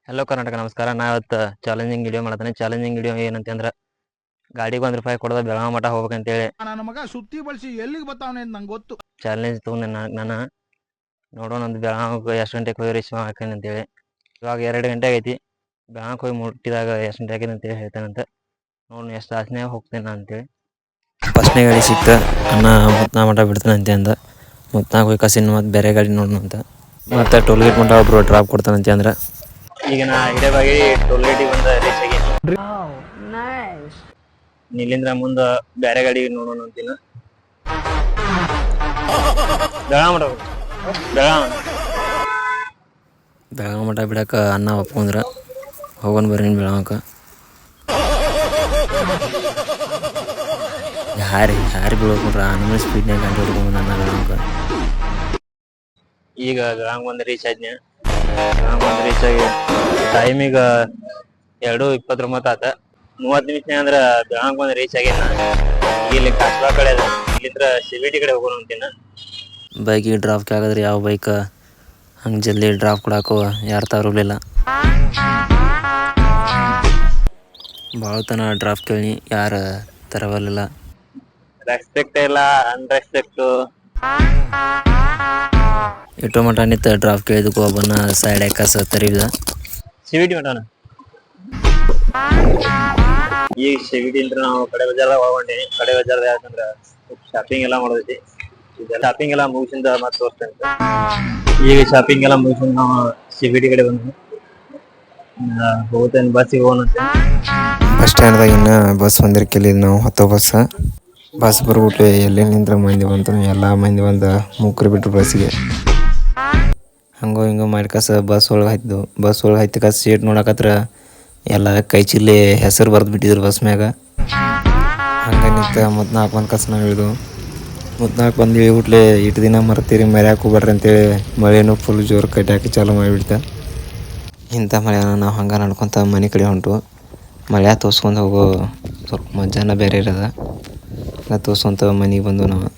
Hello Karnataka ನಮಸ್ಕಾರ. ನಾ ಇವತ್ತು ಚಾಲೆಂಜಿಂಗ್ ವಿಡಿಯೋ ಮಾಡ್ತಾನೆ. ಚಾಲೆಂಜಿಂಗ್ ವಿಡಿಯೋ ಏನಂತಂದ್ರೆ ಗಾಡಿಗೆ ₹1 ಕೊಡೋದು ಬೆಳಗಾವಿ ಮಠ ಹೋಗ್ಬೇಕಂತೇಳಿ ನನ್ನ ಮಗ ಸುತ್ತಿ ಬಳಸಿ ಎಲ್ಲಿಗೆ ಬರ್ತಾವನೆ ಅಂತ ನಂಗೆ ಗೊತ್ತು. ಚಾಲೆಂಜ್ ತೊಗೊಂಡೆ ನಾನು. ನೋಡೋಣ ಒಂದು ಬೆಳಗಾವಿಗೆ ಎಷ್ಟು ಗಂಟೆಗೆ ಹೋಗಿ ರಿಸೀವ್ ಹಾಕೇನೆ ಅಂತೇಳಿ. ಇವಾಗ 2 ಗಂಟೆ ಆಗೈತಿ. ಬೆಳಗಾವಿಗೆ ಹೋಗಿ ಮುಟ್ಟಿದಾಗ ಎಷ್ಟು ಗಂಟೆ ಆಗಿದೆ ಅಂತೇಳಿ ಹೇಳ್ತಾನಂತೆ. ನೋಡೋಣ ಎಷ್ಟು ಆಸೆನಾಗ ಹೋಗ್ತೇನೆ ನಾನು ಅಂತೇಳಿ. ಫಸ್ಟ್ನೇ ಗಾಡಿ ಸಿಕ್ತ ಅಣ್ಣ ಮುತ್ನಾ ಮಠ ಬಿಡ್ತಾನಂತೆ ಅಂದ. ಮುತ್ನಾಗ ಹೋಗಿ ಕಸಿನ ಮತ್ತು ಬೇರೆ ಗಾಡಿ ನೋಡೋಣ ಅಂತ. ಮತ್ತು ಟೋಲ್ಗೇಟ್ ಮಠ ಒಬ್ರು ಡ್ರಾಪ್ ಕೊಡ್ತಾನಂತೆ ಅಂದ್ರೆ ಈಗ ನಾ ಹಿಡೇಬಾಗಿ ಟೋಲ್ಗೇಟಿಗೆ ಒಂದು ರೀಚ್ ಆಗಿ ಇಲ್ಲಿಂದ ಮುಂದೆ ಬೇರೆ ಗಾಡಿ ನೋಡೋಣ ಅಂತೀನ. ಬೆಳಗಾವಿ ಮಠ ಬಿಡಕ ಅನ್ನ ಒಪ್ಕೊಂಡ್ರ ಹೋಗೋಣ ಬರ್ರಿ ಬೆಳಗಾವಕ್ಕೆ. ಯಾರು ಬೀಳ್ಕೊಂಡ್ರ ನಮ್ಮ ಸ್ಪೀಡ್ನಾಗ ಗಾಡಿ ಹೊಡ್ಕೊಂಡ್ ಅನ್ನ ಬೆಳಗಾವಕ್ಕೆ. ಈಗ ಬೆಳಗಾವಿ ಒಂದು ರೀಚ್ ಆದ್ನೆ. ರೀಚ್ ಆಗಿ ಟೈಮಿಗೆ 2:29 ಆತ. 30 ನಿಮಿಷ ಅಂದ್ರೆ ಬೆಳಗಾವಿ ಒಂದು ರೀಚ್ ಆಗ್ಯಾನ. ಇಲ್ಲಿ ಕಾಸ್ಬಾ ಕಡೆ ಅದ. ಇಲ್ಲಿಂದ್ರ CVT ಕಡೆ ಹೋಗೋಣ ಅಂತೀನ. ಬೈಕಿಗೆ ಡ್ರಾಪ್ಗೆ ಆಗಿದ್ರೆ ಯಾವ ಬೈಕ್ ಹಂಗೆ ಜಲ್ದಿ ಡ್ರಾಪ್ ಕೊಡಾಕು ಯಾರು ತರೋಲಿಲ್ಲ. ಭಾಳ ತನ ಡ್ರಾಪ್ ಕೇಳಿ ಯಾರು ತರವಲ್ಲ. ರೆಸ್ಪೆಕ್ಟ್ ಇಲ್ಲ, ಅನ್ರೆಸ್ಪೆಕ್ಟು. ಇಟ್ಟು ಮಟ ನಿಂತ ಡ್ರಾಪ್ ಕೇಳಿದಕ್ಕೂ ಒಬ್ಬನ ಸೈಡ್ ಯಾಕಸ ತರಿವಿದ. CVT ಮಟನ ಈಗ CVT ಅಂದ್ರೆ ನಾವು ಕಡೆ ಬಜಾರ್ದಾಗ ಹೋಗ್ಕೊಂಡಿ. ಕಡೆ ಬಜಾರ್ದಾಗ ಯಾಕಂದ್ರೆ ಶಾಪಿಂಗ್ ಎಲ್ಲ ಮಾಡೋದೈತಿ. ಶಾಪಿಂಗ್ ಎಲ್ಲ ಮುಗಿಸಿಂದ ಮತ್ತೆ ತೋರಿಸ್ತೇನೆ. ಈಗ ಶಾಪಿಂಗ್ ಎಲ್ಲ ಮುಗಿಸಿಂದ ನಾವು CVT ಕಡೆ ಬಂದ್ವಿ. ಹೋಗ್ತೇನೆ ಬಸ್ಸಿಗೆ ಹೋಗೋಣ. ಬಸ್ ಸ್ಟ್ಯಾಂಡ್ದಾಗ ಇನ್ನು ಬಸ್ ಬಂದಿರ್ಕಿಲ್ಲ. ನಾವು ಹತ್ತೋ ಬಸ್ ಬರ್ಬಿಟ್ಟು ಎಲ್ಲೇ ನಿಂತ್ರ ಮಂದಿ ಬಂತು. ಎಲ್ಲ ಮಂದಿ ಬಂದು ಮುಕ್ರು ಬಿಟ್ಟರು ಬಸ್ಸಿಗೆ. ಹಂಗೋ ಹಿಂಗೋ ಮಾಡ್ಕಸ ಬಸ್ ಒಳಗೆ ಹತ್ತಿದ್ದು. ಬಸ್ ಒಳಗೆ ಹತ್ತಿ ಕಸ ಸೀಟ್ ನೋಡಕತ್ರ ಎಲ್ಲ ಕೈ ಚಿಲ್ಲಿ ಹೆಸರು ಬರೆದು ಬಿಟ್ಟಿದ್ರು ಬಸ್ ಮ್ಯಾಗ. ಹಂಗೆ ನಿಂತ ಮುತ್ನಾಲ್ಕು ಬಂದು ಕಸ ನಾವು ಇಳಿದು. ಮುತ್ನಾಲ್ಕು ಬಂದು ಇಳಿಬಿಟ್ಲೆ ಇಟ್ಟು ದಿನ ಮರ್ತೀರಿ ಮರ್ಯಾಕೆ ಹೋಗ್ಬಾರ್ರಿ ಅಂತೇಳಿ ಮಳೆನೂ ಫುಲ್ ಜೋರು ಕಟ್ಟಾಕಿ ಚಾಲು ಮಾಡಿಬಿಡ್ತ. ಇಂಥ ಮಳೆನ ನಾವು ಹಂಗೆ ನಡ್ಕೊತ ಮನೆ ಕಡೆ ಹೊಂಟು. ಮಳೆ ತೋರ್ಸ್ಕೊಂಡು ಹೋಗೋ ಸ್ವಲ್ಪ ಮಜಾನ ಬೇರೆ ಇರೋದ. ತೋರ್ಸ್ಕೊಂತ ಮನೆಗೆ ಬಂದು ನಾವು